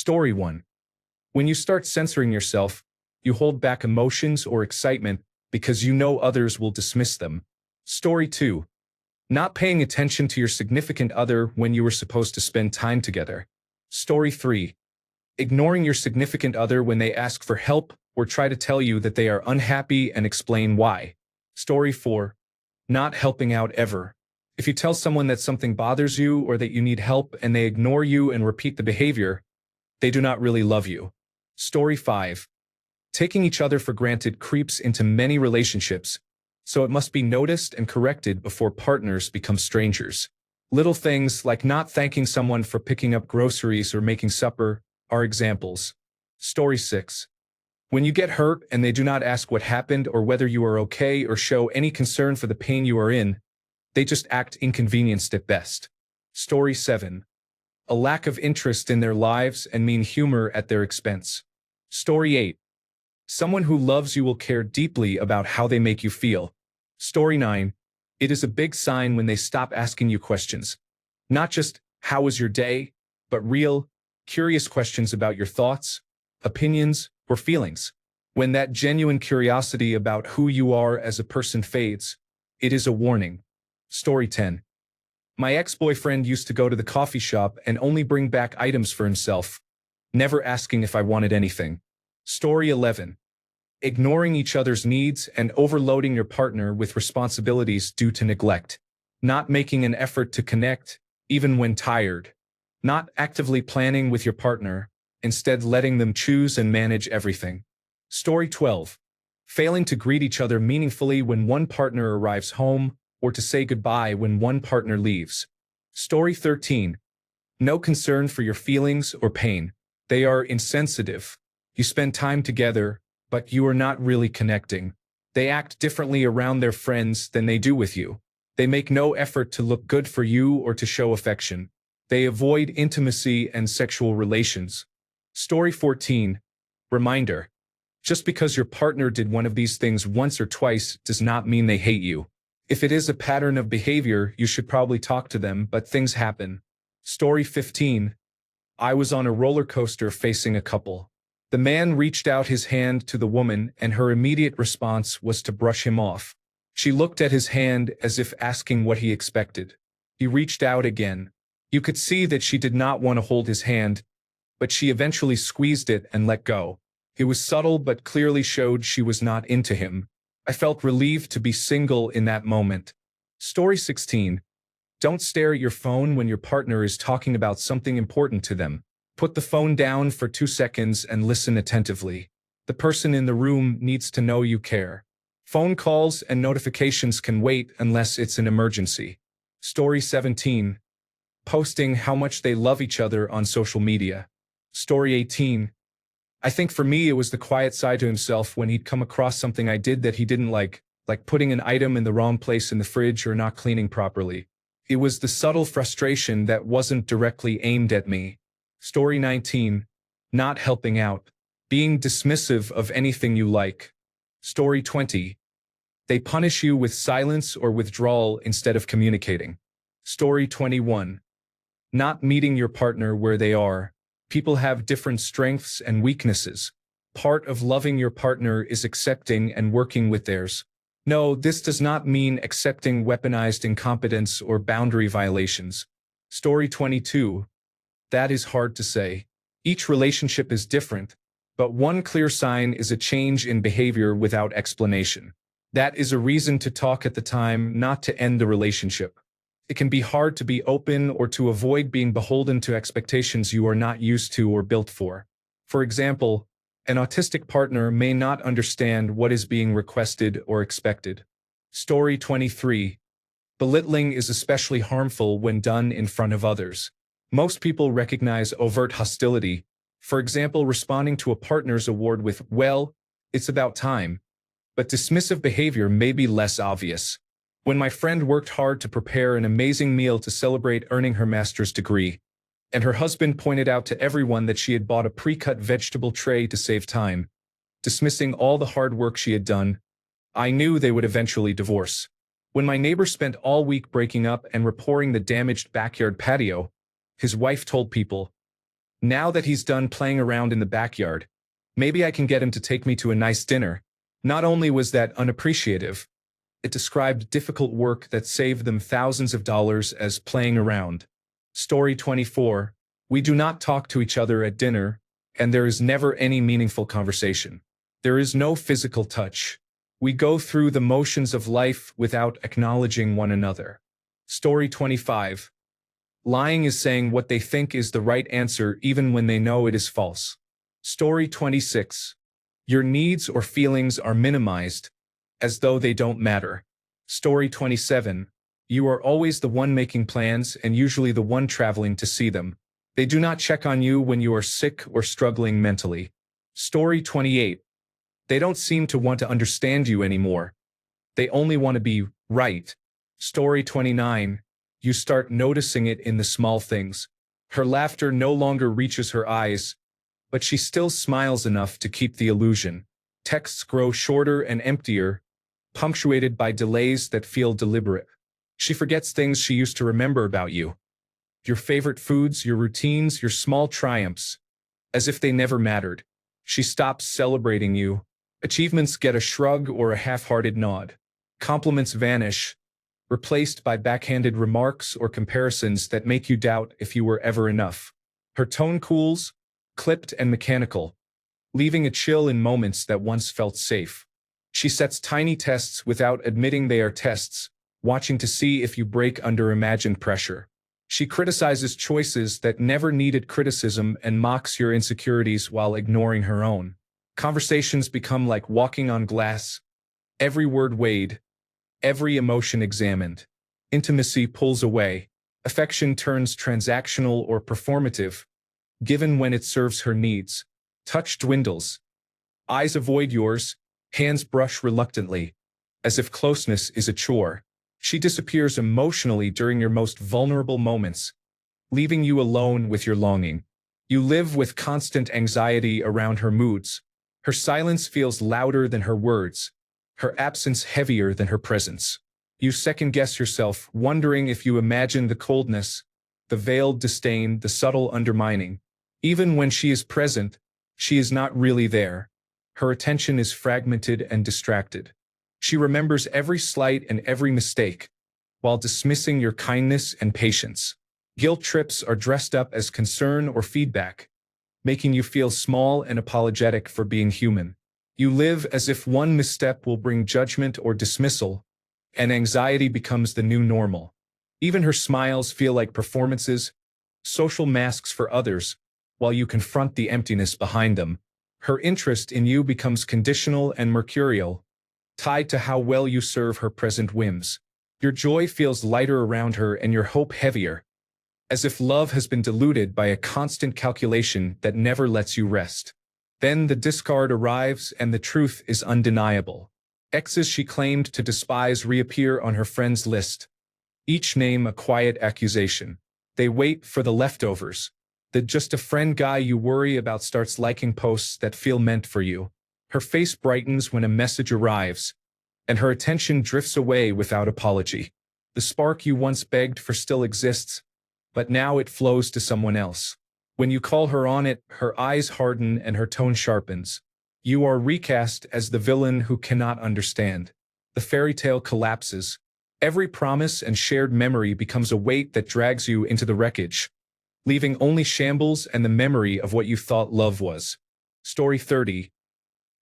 Story 1. When you start censoring yourself, you hold back emotions or excitement because you know others will dismiss them. Story 2. Not paying attention to your significant other when you were supposed to spend time together. Story 3. Ignoring your significant other when they ask for help or try to tell you that they are unhappy and explain why. Story 4. Not helping out ever. If you tell someone that something bothers you or that you need help and they ignore you and repeat the behavior, they do not really love you. Story 5. Taking each other for granted creeps into many relationships, so it must be noticed and corrected before partners become strangers. Little things like not thanking someone for picking up groceries or making supper are examples. Story 6. When you get hurt and they do not ask what happened or whether you are okay or show any concern for the pain you are in, they just act inconvenienced at best. Story 7. A lack of interest in their lives and mean humor at their expense. Story 8. Someone who loves you will care deeply about how they make you feel. Story 9. It is a big sign when they stop asking you questions. Not just, how was your day, but real, curious questions about your thoughts, opinions, or feelings. When that genuine curiosity about who you are as a person fades, it is a warning. Story 10. My ex-boyfriend used to go to the coffee shop and only bring back items for himself, never asking if I wanted anything. Story 11. Ignoring each other's needs and overloading your partner with responsibilities due to neglect. Not making an effort to connect, even when tired. Not actively planning with your partner, instead letting them choose and manage everything. Story 12. Failing to greet each other meaningfully when one partner arrives home, or to say goodbye when one partner leaves. Story 13. No concern for your feelings or pain. They are insensitive. You spend time together, but you are not really connecting. They act differently around their friends than they do with you. They make no effort to look good for you or to show affection. They avoid intimacy and sexual relations. Story 14. Reminder. Just because your partner did one of these things once or twice does not mean they hate you. If it is a pattern of behavior, you should probably talk to them, but things happen. Story 15. I was on a roller coaster facing a couple. The man reached out his hand to the woman and her immediate response was to brush him off. She looked at his hand as if asking what he expected. He reached out again. You could see that she did not want to hold his hand, but she eventually squeezed it and let go. It was subtle but clearly showed she was not into him. I felt relieved to be single in that moment. Story 16. Don't stare at your phone when your partner is talking about something important to them. Put the phone down for 2 seconds and listen attentively. The person in the room needs to know you care. Phone calls and notifications can wait unless it's an emergency. Story 17. Posting how much they love each other on social media. Story 18. I think for me it was the quiet side to himself when he'd come across something I did that he didn't like putting an item in the wrong place in the fridge or not cleaning properly. It was the subtle frustration that wasn't directly aimed at me. Story 19. Not helping out. Being dismissive of anything you like. Story 20. They punish you with silence or withdrawal instead of communicating. Story 21. Not meeting your partner where they are. People have different strengths and weaknesses. Part of loving your partner is accepting and working with theirs. No, this does not mean accepting weaponized incompetence or boundary violations. Story 22. That is hard to say. Each relationship is different, but one clear sign is a change in behavior without explanation. That is a reason to talk at the time, not to end the relationship. It can be hard to be open or to avoid being beholden to expectations you are not used to or built for. For example, an autistic partner may not understand what is being requested or expected. Story 23. Belittling is especially harmful when done in front of others. Most people recognize overt hostility, for example, responding to a partner's award with, "Well, it's about time." But dismissive behavior may be less obvious. When my friend worked hard to prepare an amazing meal to celebrate earning her master's degree, and her husband pointed out to everyone that she had bought a pre-cut vegetable tray to save time, dismissing all the hard work she had done, I knew they would eventually divorce. When my neighbor spent all week breaking up and repairing the damaged backyard patio, his wife told people, Now that he's done playing around in the backyard, maybe I can get him to take me to a nice dinner. Not only was that unappreciative, it described difficult work that saved them thousands of dollars as playing around. Story 24. We do not talk to each other at dinner, and there is never any meaningful conversation. There is no physical touch. We go through the motions of life without acknowledging one another. Story 25. Lying is saying what they think is the right answer even when they know it is false. Story 26. Your needs or feelings are minimized, as though they don't matter. Story 27. You are always the one making plans and usually the one traveling to see them. They do not check on you when you are sick or struggling mentally. Story 28. They don't seem to want to understand you anymore. They only want to be right. Story 29. You start noticing it in the small things. Her laughter no longer reaches her eyes, but she still smiles enough to keep the illusion. Texts grow shorter and emptier, punctuated by delays that feel deliberate. She forgets things she used to remember about you. Your favorite foods, your routines, your small triumphs, as if they never mattered. She stops celebrating you. Achievements get a shrug or a half-hearted nod. Compliments vanish, replaced by backhanded remarks or comparisons that make you doubt if you were ever enough. Her tone cools, clipped and mechanical, leaving a chill in moments that once felt safe. She sets tiny tests without admitting they are tests, watching to see if you break under imagined pressure. She criticizes choices that never needed criticism and mocks your insecurities while ignoring her own. Conversations become like walking on glass, every word weighed, every emotion examined. Intimacy pulls away. Affection turns transactional or performative, given when it serves her needs. Touch dwindles. Eyes avoid yours, hands brush reluctantly, as if closeness is a chore. She disappears emotionally during your most vulnerable moments, leaving you alone with your longing. You live with constant anxiety around her moods. Her silence feels louder than her words, her absence heavier than her presence. You second-guess yourself, wondering if you imagine the coldness, the veiled disdain, the subtle undermining. Even when she is present, she is not really there. Her attention is fragmented and distracted. She remembers every slight and every mistake, while dismissing your kindness and patience. Guilt trips are dressed up as concern or feedback, making you feel small and apologetic for being human. You live as if one misstep will bring judgment or dismissal, and anxiety becomes the new normal. Even her smiles feel like performances, social masks for others, while you confront the emptiness behind them. Her interest in you becomes conditional and mercurial, tied to how well you serve her present whims. Your joy feels lighter around her and your hope heavier, as if love has been diluted by a constant calculation that never lets you rest. Then the discard arrives and the truth is undeniable. Exes she claimed to despise reappear on her friends list, each name a quiet accusation. They wait for the leftovers. The just a friend guy you worry about starts liking posts that feel meant for you. Her face brightens when a message arrives, and her attention drifts away without apology. The spark you once begged for still exists, but now it flows to someone else. When you call her on it, her eyes harden and her tone sharpens. You are recast as the villain who cannot understand. The fairy tale collapses. Every promise and shared memory becomes a weight that drags you into the wreckage, leaving only shambles and the memory of what you thought love was. Story 30.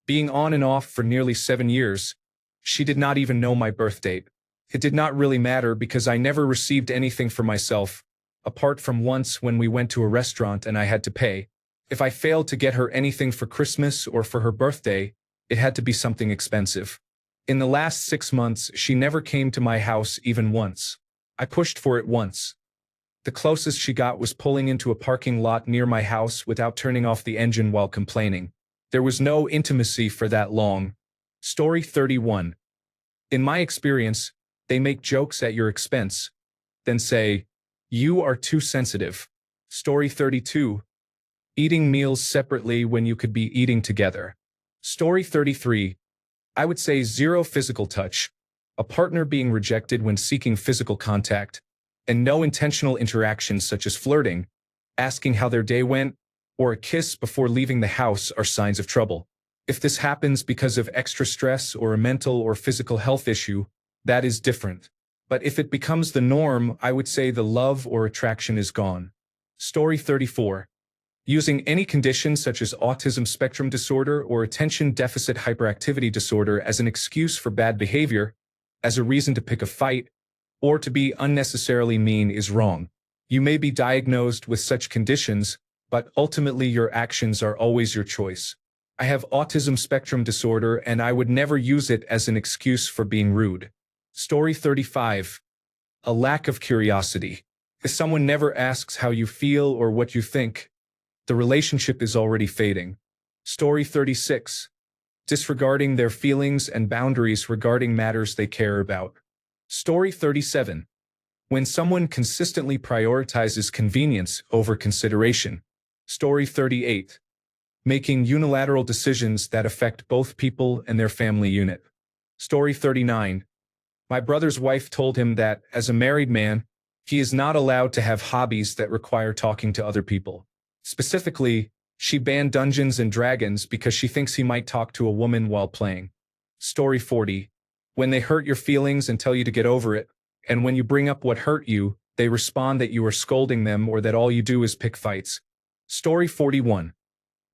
Being on and off for nearly 7 years, she did not even know my birth date. It did not really matter because I never received anything for myself, apart from once when we went to a restaurant and I had to pay. If I failed to get her anything for Christmas or for her birthday, it had to be something expensive. In the last 6 months, she never came to my house even once. I pushed for it once. The closest she got was pulling into a parking lot near my house without turning off the engine while complaining. There was no intimacy for that long. Story 31. In my experience, they make jokes at your expense, then say, "You are too sensitive." Story 32. Eating meals separately when you could be eating together. Story 33. I would say zero physical touch, a partner being rejected when seeking physical contact, and no intentional interactions such as flirting, asking how their day went, or a kiss before leaving the house are signs of trouble. If this happens because of extra stress or a mental or physical health issue, that is different. But if it becomes the norm, I would say the love or attraction is gone. Story 34. Using any condition such as autism spectrum disorder or attention deficit hyperactivity disorder as an excuse for bad behavior, as a reason to pick a fight, or to be unnecessarily mean is wrong. You may be diagnosed with such conditions, but ultimately your actions are always your choice. I have autism spectrum disorder and I would never use it as an excuse for being rude. Story 35. A lack of curiosity. If someone never asks how you feel or what you think, the relationship is already fading. Story 36. Disregarding their feelings and boundaries regarding matters they care about. Story 37. When someone consistently prioritizes convenience over consideration. Story 38. Making unilateral decisions that affect both people and their family unit. Story 39. My brother's wife told him that, as a married man, he is not allowed to have hobbies that require talking to other people. Specifically, she banned Dungeons and Dragons because she thinks he might talk to a woman while playing. Story 40. When they hurt your feelings and tell you to get over it, and when you bring up what hurt you, they respond that you are scolding them or that all you do is pick fights. Story 41.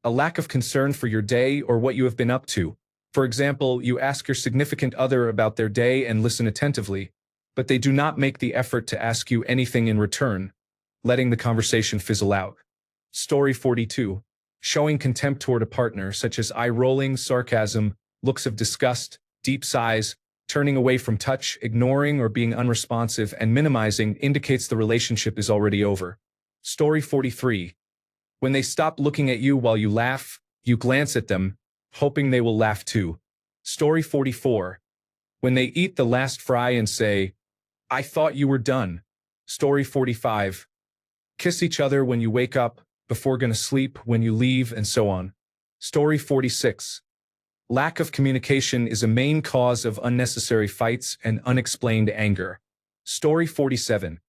A lack of concern for your day or what you have been up to. For example, you ask your significant other about their day and listen attentively, but they do not make the effort to ask you anything in return, letting the conversation fizzle out. Story 42. Showing contempt toward a partner, such as eye-rolling, sarcasm, looks of disgust, deep sighs, turning away from touch, ignoring or being unresponsive, and minimizing indicates the relationship is already over. Story 43. When they stop looking at you while you laugh, you glance at them, hoping they will laugh too. Story 44. When they eat the last fry and say, "I thought you were done." Story 45. Kiss each other when you wake up, before gonna sleep, when you leave, and so on. Story 46. Lack of communication is a main cause of unnecessary fights and unexplained anger. Story 47.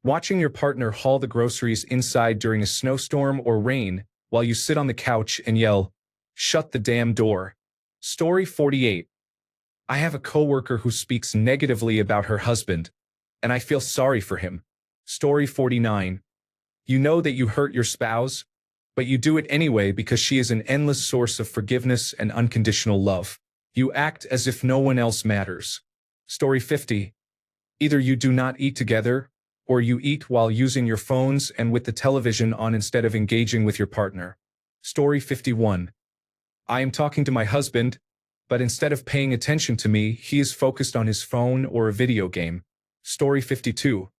Watching your partner haul the groceries inside during a snowstorm or rain while you sit on the couch and yell, "Shut the damn door." Story 48. I have a coworker who speaks negatively about her husband, and I feel sorry for him. Story 49. You know that you hurt your spouse, but you do it anyway because she is an endless source of forgiveness and unconditional love. You act as if no one else matters. Story 50. Either you do not eat together, or you eat while using your phones and with the television on instead of engaging with your partner. Story 51. I am talking to my husband, but instead of paying attention to me, he is focused on his phone or a video game. Story 52.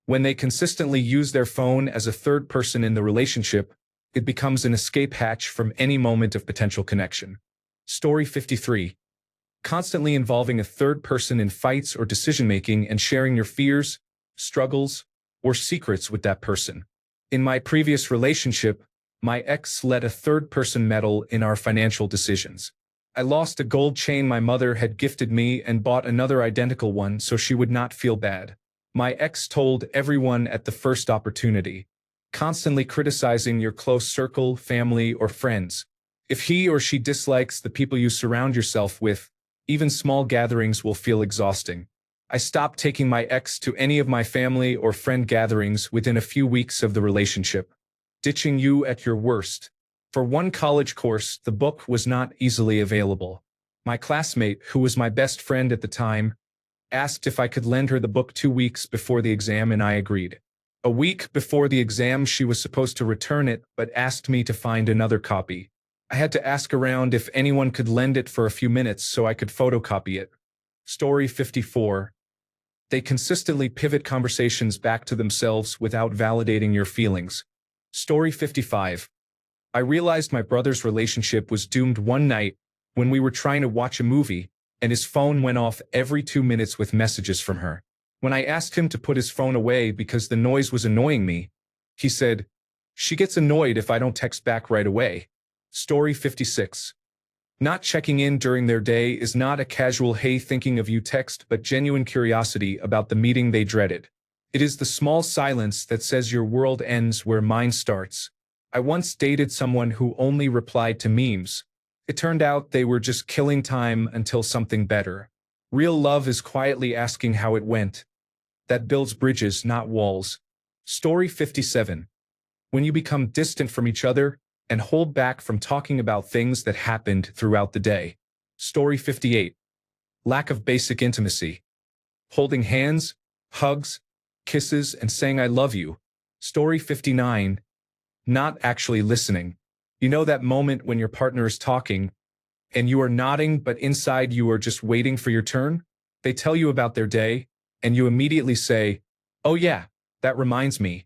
When they consistently use their phone as a third person in the relationship, it becomes an escape hatch from any moment of potential connection. Story 53. Constantly involving a third person in fights or decision-making and sharing your fears, struggles, or secrets with that person. In my previous relationship, my ex let a third person meddle in our financial decisions. I lost a gold chain my mother had gifted me and bought another identical one so she would not feel bad. My ex told everyone at the first opportunity, constantly criticizing your close circle, family, or friends. If he or she dislikes the people you surround yourself with, even small gatherings will feel exhausting. I stopped taking my ex to any of my family or friend gatherings within a few weeks of the relationship. Ditching you at your worst. For one college course, the book was not easily available. My classmate, who was my best friend at the time, asked if I could lend her the book 2 weeks before the exam and I agreed. A week before the exam, she was supposed to return it, but asked me to find another copy. I had to ask around if anyone could lend it for a few minutes so I could photocopy it. Story 54. They consistently pivot conversations back to themselves without validating your feelings. Story 55. I realized my brother's relationship was doomed one night when we were trying to watch a movie, and his phone went off every 2 minutes with messages from her. When I asked him to put his phone away because the noise was annoying me, he said, "She gets annoyed if I don't text back right away." Story 56. Not checking in during their day is not a casual "hey, thinking of you" text, but genuine curiosity about the meeting they dreaded. It is the small silence that says your world ends where mine starts. I once dated someone who only replied to memes. It turned out they were just killing time until something better. Real love is quietly asking how it went. That builds bridges, not walls. Story 57. When you become distant from each other and hold back from talking about things that happened throughout the day. Story 58. Lack of basic intimacy. Holding hands, hugs, kisses, and saying I love you. Story 59. Not actually listening. You know that moment when your partner is talking and you are nodding, but inside you are just waiting for your turn? They tell you about their day, and you immediately say, "Oh yeah, that reminds me."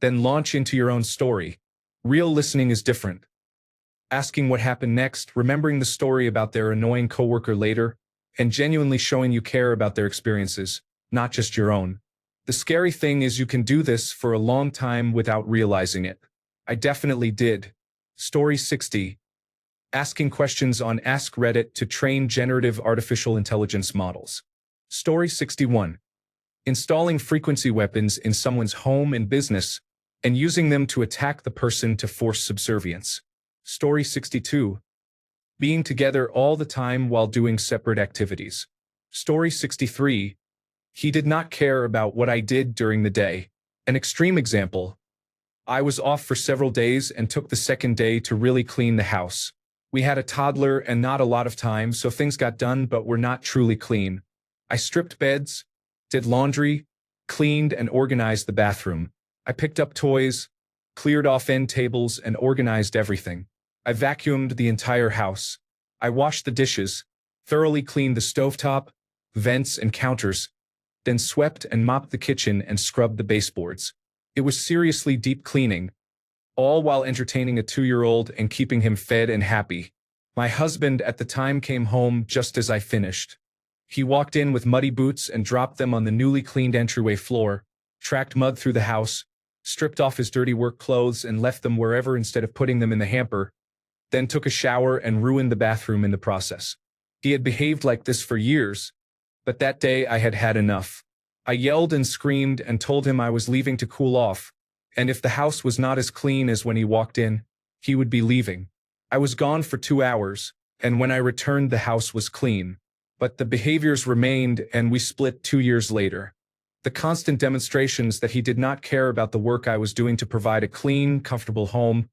Then launch into your own story. Real listening is different. Asking what happened next, remembering the story about their annoying coworker later, and genuinely showing you care about their experiences, not just your own. The scary thing is you can do this for a long time without realizing it. I definitely did. Story 60. Asking questions on AskReddit to train generative artificial intelligence models. Story 61. Installing frequency weapons in someone's home and business and using them to attack the person to force subservience. Story 62. Being together all the time while doing separate activities. Story 63. He did not care about what I did during the day. An extreme example. I was off for several days and took the second day to really clean the house. We had a toddler and not a lot of time, so things got done but were not truly clean. I stripped beds, did laundry, cleaned and organized the bathroom. I picked up toys, cleared off end tables, and organized everything. I vacuumed the entire house. I washed the dishes, thoroughly cleaned the stovetop, vents, and counters, then swept and mopped the kitchen and scrubbed the baseboards. It was seriously deep cleaning, all while entertaining a 2-year-old and keeping him fed and happy. My husband at the time came home just as I finished. He walked in with muddy boots and dropped them on the newly cleaned entryway floor, tracked mud through the house, stripped off his dirty work clothes and left them wherever instead of putting them in the hamper, then took a shower and ruined the bathroom in the process. He had behaved like this for years, but that day I had had enough. I yelled and screamed and told him I was leaving to cool off, and if the house was not as clean as when he walked in, he would be leaving. I was gone for 2 hours, and when I returned the house was clean. But the behaviors remained and we split 2 years later. The constant demonstrations that he did not care about the work I was doing to provide a clean, comfortable home,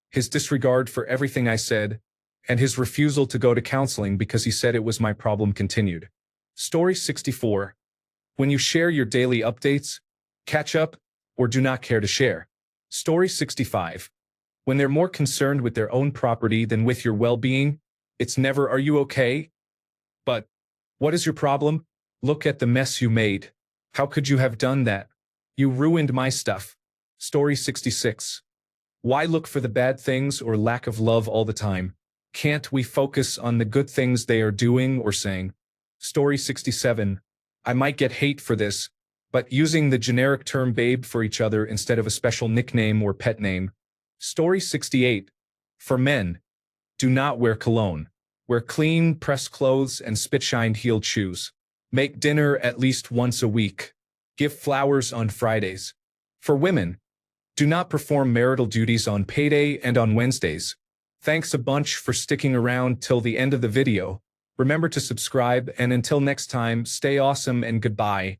his disregard for everything I said, and his refusal to go to counseling because he said it was my problem continued. Story 64. When you share your daily updates, catch up, or do not care to share. Story 65. When they're more concerned with their own property than with your well-being, it's never "Are you okay?" but "What is your problem? Look at the mess you made. How could you have done that? You ruined my stuff." Story 66. Why look for the bad things or lack of love all the time? Can't we focus on the good things they are doing or saying? Story 67. I might get hate for this, but using the generic term babe for each other instead of a special nickname or pet name. Story 68. For men, do not wear cologne. Wear clean, pressed clothes and spit-shined heeled shoes. Make dinner at least once a week. Give flowers on Fridays. For women, do not perform marital duties on payday and on Wednesdays. Thanks a bunch for sticking around till the end of the video. Remember to subscribe, and until next time, stay awesome and goodbye.